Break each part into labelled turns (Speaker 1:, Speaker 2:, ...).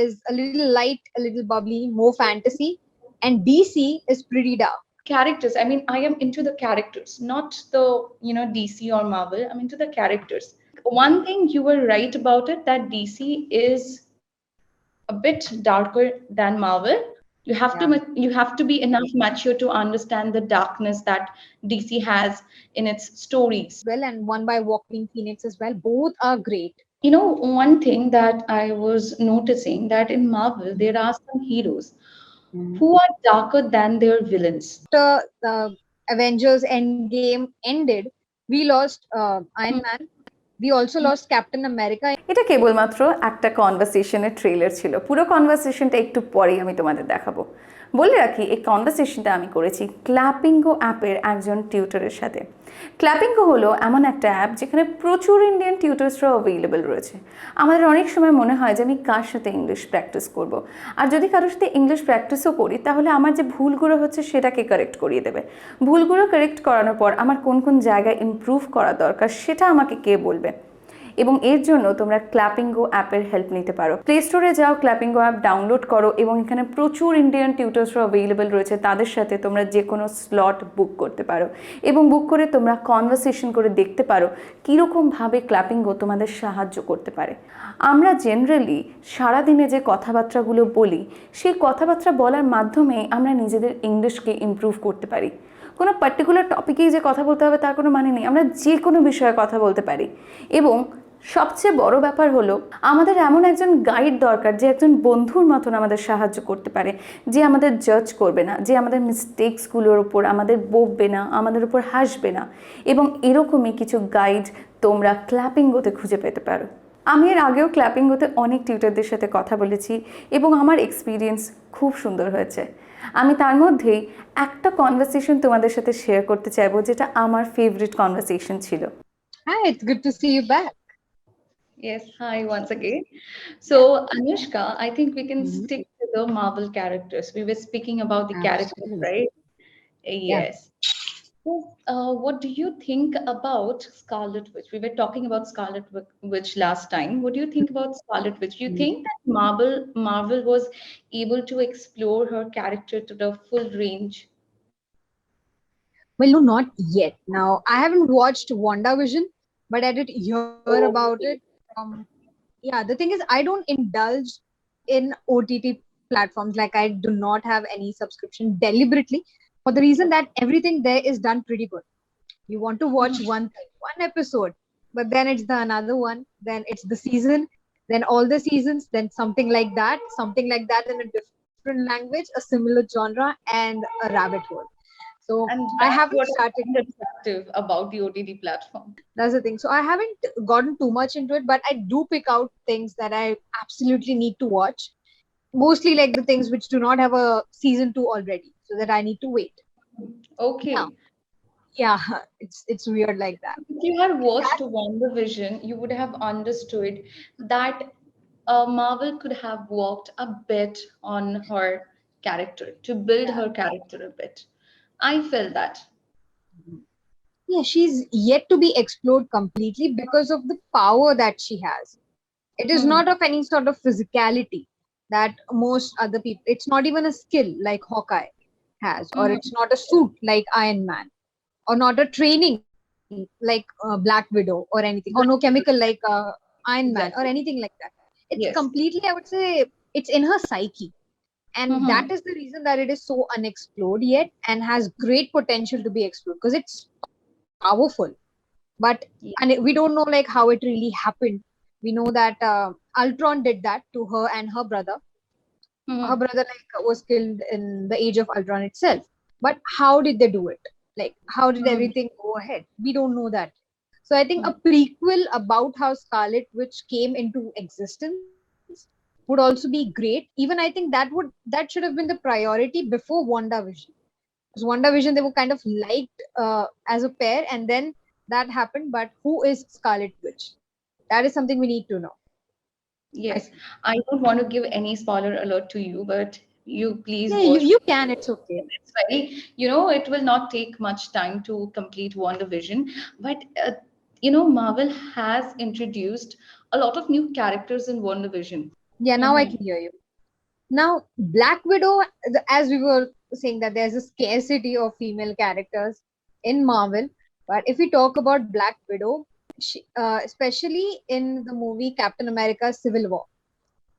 Speaker 1: is a little light, a little bubbly, more fantasy, and DC is pretty dark.
Speaker 2: Characters. I mean, I am into the characters, not the, DC or Marvel. I'm into the characters. One thing you were right about it, that DC is a bit darker than Marvel.
Speaker 1: Yeah.
Speaker 2: You have to be enough mature to understand the darkness that DC has in its stories.
Speaker 1: Well, and one by Joaquin Phoenix as well. Both are great.
Speaker 2: One thing that I was noticing, that in Marvel there are some heroes who are darker than their villains.
Speaker 1: After the Avengers Endgame ended, we lost Iron Man. We also lost Captain America.
Speaker 3: এটা কেবলমাত্র একটা কনভারসেশনের trailer ছিল। পুরো কনভারসেশনটা একটু পরেই আমি তোমাদের দেখাবো। বলে রাখি, এই কনভারসেশনটা আমি করেছি ক্ল্যাপিঙ্গো অ্যাপের একজন টিউটরের সাথে। ক্ল্যাপিঙ্গো হলো এমন একটা অ্যাপ যেখানে প্রচুর ইন্ডিয়ান টিউটার্সরাও অ্যাভেলেবেল রয়েছে। আমাদের অনেক সময় মনে হয় যে আমি কার সাথে ইংলিশ প্র্যাকটিস করব, আর যদি কারোর সাথে ইংলিশ প্র্যাকটিসও করি তাহলে আমার যে ভুলগুলো হচ্ছে সেটাকে কারেক্ট করিয়ে দেবে। ভুলগুলো কারেক্ট করানোর পর আমার কোন কোন জায়গায় ইমপ্রুভ করা দরকার সেটা আমাকে কে বলবে। এবং এর জন্য তোমরা ক্ল্যাপিঙ্গো অ্যাপের হেল্প নিতে পারো। প্লে স্টোরে যাও, ক্ল্যাপিঙ্গো অ্যাপ ডাউনলোড করো এবং এখানে প্রচুর ইন্ডিয়ান টিউটার্সরা অ্যাভেলেবেল রয়েছে। তাদের সাথে তোমরা যে কোনো স্লট বুক করতে পারো এবং বুক করে তোমরা কনভারসেশন করে দেখতে পারো কীরকমভাবে ক্ল্যাপিঙ্গো তোমাদের সাহায্য করতে পারে। আমরা জেনারেলি সারাদিনে যে কথাবার্তাগুলো বলি, সেই কথাবার্তা বলার মাধ্যমে আমরা নিজেদের ইংলিশকে ইমপ্রুভ করতে পারি। কোনো পার্টিকুলার টপিকেই যে কথা বলতে হবে তার কোনো মানে নেই, আমরা যে কোনো বিষয়ে কথা বলতে পারি। এবং সবচেয়ে বড় ব্যাপার হলো, আমাদের এমন একজন গাইড দরকার যে একজন বন্ধুর মতন আমাদের সাহায্য করতে পারে, যে আমাদের জাজ করবে না, যে আমাদের মিস্টেক্সগুলোর উপর আমাদের বকবে না, আমাদের উপর হাসবে না। এবং এরকমই কিছু গাইড তোমরা ক্ল্যাপিঙ্গোতে খুঁজে পেতে পারো। আমি এর আগেও ক্ল্যাপিঙ্গোতে অনেক টিউটারদের সাথে কথা বলেছি এবং আমার এক্সপিরিয়েন্স খুব সুন্দর হয়েছে। আমি তার মধ্যেই একটা কনভারসেশন তোমাদের সাথে শেয়ার করতে চাইবো, যেটা আমার ফেভারিট কনভারসেশন ছিল।
Speaker 1: Hi, it's good to see you back.
Speaker 2: Yes, hi once again. So, Anushka, I think we can stick to the Marvel characters. We were speaking about the characters,
Speaker 1: Absolutely.
Speaker 2: right?
Speaker 1: Yeah.
Speaker 2: Yes. So, what do you think about Scarlet Witch? We were talking about Scarlet Witch last time. What do you think about Scarlet Witch? Do you think that Marvel was able to explore her character to the full range?
Speaker 1: Well, no, not yet. Now, I haven't watched WandaVision, but I did hear about it. Yeah, the thing is, I don't indulge in OTT platforms. Like, I do not have any subscription deliberately, for the reason that everything there is done pretty good. You want to watch one episode, but then it's the another one, then it's the season, then all the seasons, then something like that in a different language, a similar genre, and a rabbit hole. So
Speaker 2: And
Speaker 1: I haven't
Speaker 2: what
Speaker 1: started.
Speaker 2: attractive about the OTT platform.
Speaker 1: That's the thing. So I haven't gotten too much into it, but I do pick out things that I absolutely need to watch. Mostly like the things which do not have a season 2 already, so that I need to wait.
Speaker 2: Okay.
Speaker 1: Yeah, it's weird like that.
Speaker 2: If you had watched WandaVision, you would have understood that Marvel could have worked a bit on her character to build her character a bit. I felt that.
Speaker 1: Yeah, she's yet to be explored completely because of the power that she has. It is not of any sort of physicality that most other people, it's not even a skill like Hawkeye has, or it's not a suit like Iron Man, or not a training like Black Widow or anything, or no chemical like Iron Man or anything like that. It's
Speaker 2: Yes.
Speaker 1: completely, I would say, it's in her psyche. And that is the reason that it is so unexplored yet and has great potential to be explored, because it's powerful. But and we don't know like how it really happened. We know that Ultron did that to her and her brother. Her brother like was killed in the age of Ultron itself. But how did they do it? Like, how did everything go ahead? We don't know that. So I think a prequel about how Scarlet Witch came into existence would also be great. Even I think that should have been the priority before WandaVision. Because WandaVision, they were kind of liked as a pair, and then that happened. But who is Scarlet Witch? That is something we need to know.
Speaker 2: Yes. I don't want to give any spoiler alert to you, but you please
Speaker 1: Yeah,
Speaker 2: watch.
Speaker 1: you can. It's okay.
Speaker 2: It's very, it will not take much time to complete WandaVision. But, Marvel has introduced a lot of new characters in WandaVision.
Speaker 1: Yeah, now I can hear you. Now, Black Widow, as we were saying, that there's a scarcity of female characters in Marvel. But if we talk about Black Widow, especially in the movie Captain America Civil War,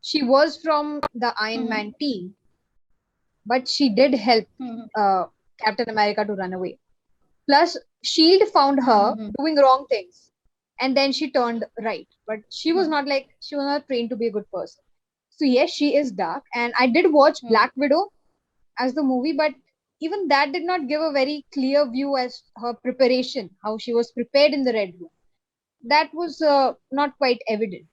Speaker 1: she was from the Iron Man team, but she did help uh, Captain America to run away. Plus, Shield found her doing wrong things, and then she turned right. But she was not trained to be a good person. So yes, she is dark, and I did watch Black Widow as the movie, but even that did not give a very clear view as her preparation, how she was prepared in the Red Room. That was not quite evident.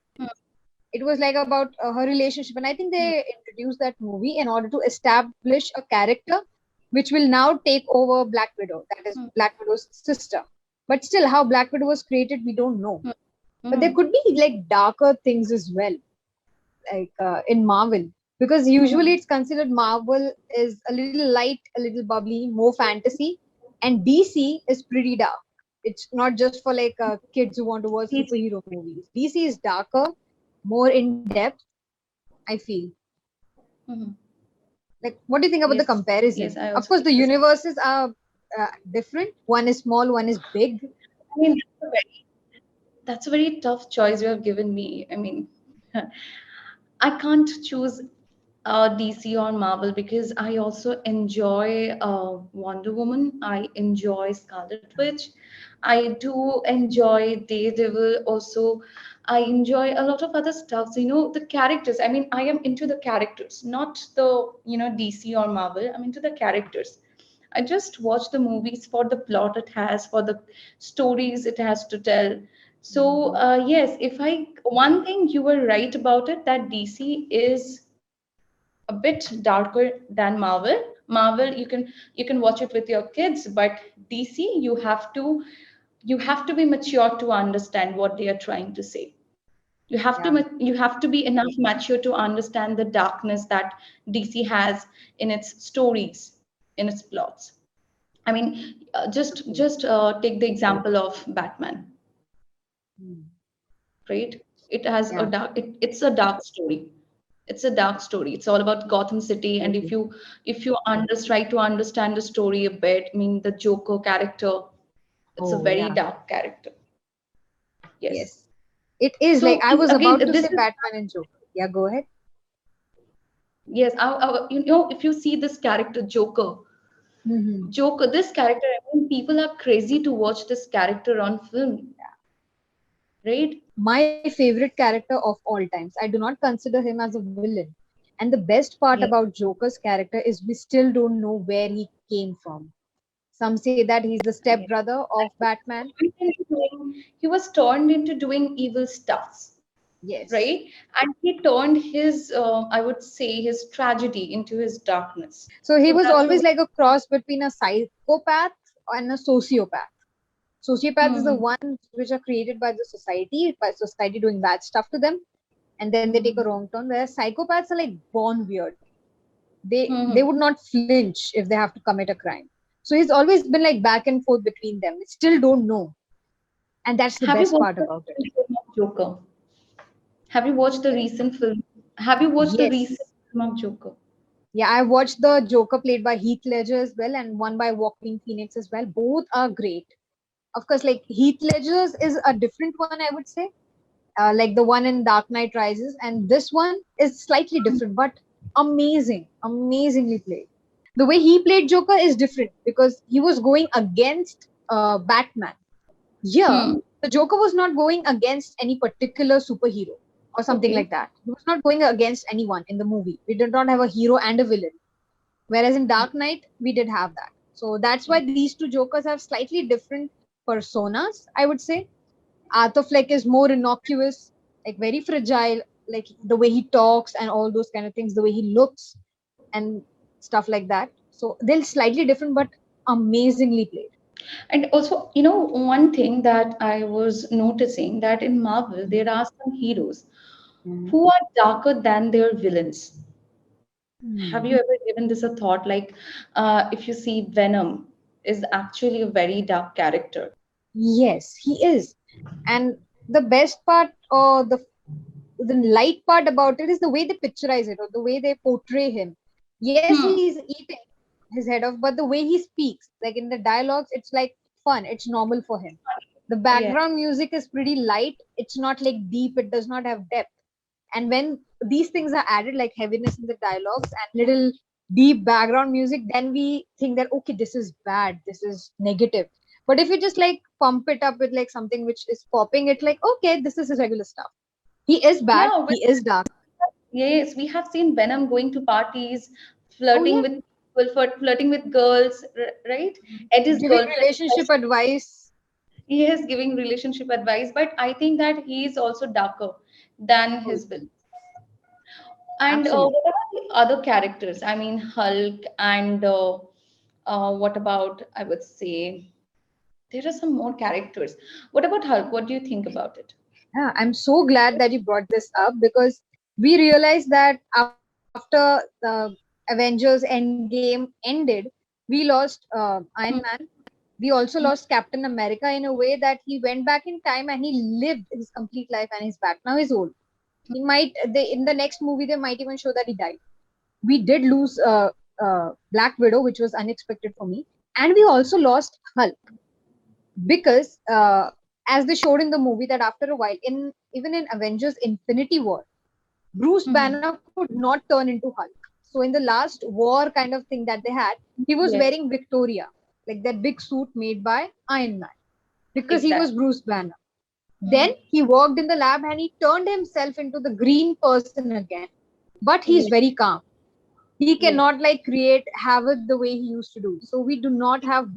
Speaker 1: It was like about her relationship, and I think they introduced that movie in order to establish a character which will now take over Black Widow, that is Black Widow's sister. But still, how Black Widow was created, we don't know. But there could be like darker things as well, like in Marvel, because usually it's considered Marvel is a little light, a little bubbly, more fantasy, and DC is pretty dark. It's not just for like kids who want to watch superhero movies. DC is darker, more in depth, I feel. Like, what do you think about the comparison?
Speaker 2: Yes, I
Speaker 1: Of
Speaker 2: also
Speaker 1: course, the
Speaker 2: think
Speaker 1: universes are different. One is small, one is big.
Speaker 2: I mean, that's a very tough choice you have given me. I mean, I can't choose DC or Marvel because I also enjoy Wonder Woman. I enjoy Scarlet Witch. I do enjoy Daredevil. Also, I enjoy a lot of other stuff. So, the characters. I mean, I am into the characters, not the DC or Marvel. I'm into the characters. I just watch the movies for the plot it has, for the stories it has to tell. So yes, if I one thing you were right about it that DC is a bit darker than Marvel. Marvel you can watch it with your kids, but DC you have to be mature to understand what they are trying to say. You have to be enough mature to understand the darkness that DC has in its stories, in its plots. I mean, just take the example of Batman, right? It has a
Speaker 1: Yeah.
Speaker 2: it's a dark story. It's a dark story. It's all about Gotham City, and if you try to understand the story a bit, I mean the Joker character, it's a
Speaker 1: Oh,
Speaker 2: very
Speaker 1: yeah.
Speaker 2: dark character. Yes.
Speaker 1: Yes. It is like
Speaker 2: So
Speaker 1: I was about
Speaker 2: again,
Speaker 1: to
Speaker 2: this
Speaker 1: say
Speaker 2: is
Speaker 1: Batman and Joker. Yeah, go ahead.
Speaker 2: yes. If you see this character Joker,
Speaker 1: Mm-hmm.
Speaker 2: this character, I mean, people are crazy to watch this character on film, right?
Speaker 1: My favorite character of all times. I do not consider him as a villain. And the best part
Speaker 2: Yes.
Speaker 1: about Joker's character is we still don't know where he came from. Some say that he's the
Speaker 2: Yes.
Speaker 1: stepbrother of Batman.
Speaker 2: He was turned into doing evil stuffs,
Speaker 1: Yes.
Speaker 2: right? And he turned his, I would say, his tragedy into his darkness.
Speaker 1: So he
Speaker 2: So
Speaker 1: was
Speaker 2: that's the
Speaker 1: always like a cross between a psychopath and a sociopath. Sociopaths is the
Speaker 2: Mhm.
Speaker 1: ones which are created by society doing bad stuff to them, and then they take a wrong turn. Whereas psychopaths are like born weird. They would
Speaker 2: Mhm.
Speaker 1: not flinch if they have to commit a crime. So he's always been like back and forth between them. We still don't know, and that's the
Speaker 2: Have you
Speaker 1: best
Speaker 2: watched
Speaker 1: part
Speaker 2: the
Speaker 1: about it.
Speaker 2: recent film of Joker? Have you watched the
Speaker 1: Sorry?
Speaker 2: recent film? Have you watched the recent
Speaker 1: Yes.
Speaker 2: film of Joker?
Speaker 1: Yeah, I watched the Joker played by Heath Ledger as well, and one by Joaquin Phoenix as well. Both are great. Of course, like Heath Ledger's is a different one, I would say, like the one in Dark Knight Rises, and this one is slightly different, but amazing, amazingly played. The way he played Joker is different because he was going against Batman. Here,
Speaker 2: Hmm.
Speaker 1: the Joker was not going against any particular superhero or something like
Speaker 2: Okay.
Speaker 1: that. He was not going against anyone in the movie. We did not have a hero and a villain. Whereas in Dark Knight, we did have that. So that's why these two Jokers have slightly different personas, I would say. Arthur Fleck is more innocuous, like very fragile, like the way he talks and all those kind of things, the way he looks and stuff like that. So they're slightly different, but amazingly played.
Speaker 2: And also, one thing that I was noticing that in Marvel, there are some heroes
Speaker 1: Mhm.
Speaker 2: who are darker than their villains. Have
Speaker 1: Hmm.
Speaker 2: you ever given this a thought? Like, if you see Venom is actually a very dark character.
Speaker 1: Yes, he is. And the best part, or the the light part about it is the way they picturize it or the way they portray him. Yes, he's eating his head off, but the way he speaks, like in the dialogues, it's like fun. It's normal for him. The background music is pretty light. It's not like deep. It does not have depth. And when these things are added, like heaviness in the dialogues and little deep background music, then we think that, okay, this is bad. This is negative. But if you just like pump it up with like something which is popping, it's like, okay, this is his regular stuff. He is bad.
Speaker 2: Yeah,
Speaker 1: He is dark.
Speaker 2: yes, we have seen Venom going to parties, flirting
Speaker 1: yeah.
Speaker 2: with people, flirting with girls, right? Eddie's
Speaker 1: Giving
Speaker 2: girlfriend.
Speaker 1: relationship advice.
Speaker 2: Yes, giving relationship advice, but I think that he is also darker than his villain. And
Speaker 1: Absolutely.
Speaker 2: what about the other characters? I mean, Hulk and what about, I would say, there are some more characters. What about Hulk? What do you think about it?
Speaker 1: Yeah, I'm so glad that you brought this up because we realized that after the Avengers Endgame ended, we lost Iron Man. We also lost Captain America in a way that he went back in time and he lived his complete life and he's back. Now he's old. He might, in the next movie, they might even show that he died. We did lose Black Widow, which was unexpected for me. And we also lost Hulk because as they showed in the movie that after a while, even in Avengers Infinity War, Bruce Banner could not turn into Hulk. So in the last war kind of thing that they had, he was wearing Victoria, like that big suit made by Iron Man, because he was Bruce Banner. Then he worked in the lab and he turned himself into the green person again. But he's very calm. He cannot like create havoc the way he used to do. So we do not have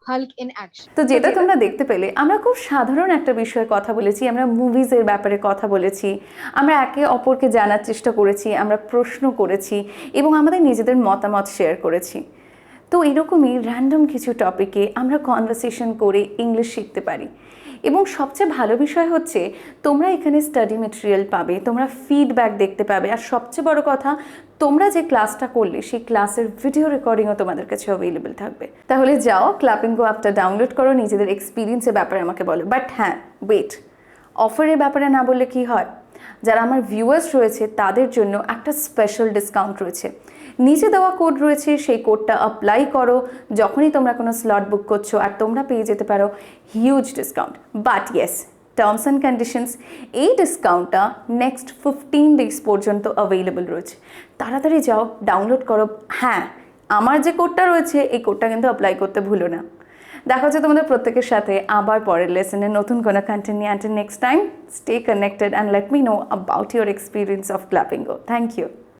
Speaker 1: Hulk in action.
Speaker 3: তো যেটা তোমরা দেখতে পেলে, আমরা খুব সাধারণ একটা বিষয়ে কথা বলেছি, আমরা মুভিজের ব্যাপারে কথা বলেছি, আমরা একে অপরকে জানার চেষ্টা করেছি, আমরা প্রশ্ন করেছি এবং আমাদের নিজেদের মতামত শেয়ার করেছি। তো এরকমই র্যান্ডম কিছু টপিকে আমরা কনভারসেশন করে ইংলিশ শিখতে পারি। এবং সবচেয়ে ভালো বিষয় হচ্ছে তোমরা এখানে স্টাডি মেটেরিয়াল পাবে, তোমরা ফিডব্যাক দেখতে পাবে, আর সবচেয়ে বড় কথা, তোমরা যে ক্লাসটা করলে সেই ক্লাসের ভিডিও রেকর্ডিংও তোমাদের কাছে অ্যাভেলেবেল থাকবে। তাহলে যাও ক্ল্যাপিংগো অ্যাপটা ডাউনলোড করো, নিজেদের এক্সপিরিয়েন্সের ব্যাপারে আমাকে বলো। বাট হ্যাঁ, ওয়েট, অফারের ব্যাপারে না বললে কি হয়, যারা আমার ভিউয়ার্স রয়েছে তাদের জন্য একটা স্পেশাল ডিসকাউন্ট রয়েছে। নিচে দেওয়া কোড রয়েছে, সেই কোডটা অ্যাপ্লাই করো যখনই তোমরা কোনো স্লট বুক করছো, আর তোমরা পেয়ে যেতে পারো huge discount. But yes, terms and conditions, এই ডিসকাউন্টটা নেক্সট 15 ডেজ পর্যন্ত অ্যাভেলেবল রয়েছে। তাড়াতাড়ি যাও, ডাউনলোড করো। হ্যাঁ, আমার যে কোডটা রয়েছে এই কোডটা কিন্তু অ্যাপ্লাই করতে ভুলো না। দেখা হচ্ছে তোমাদের প্রত্যেকের সাথে আবার পরের লেসনে নতুন কোনো কন্টেন্ট নিয়ে। Until next time, stay connected and let me know about your experience of ক্ল্যাপিংগো। Thank you.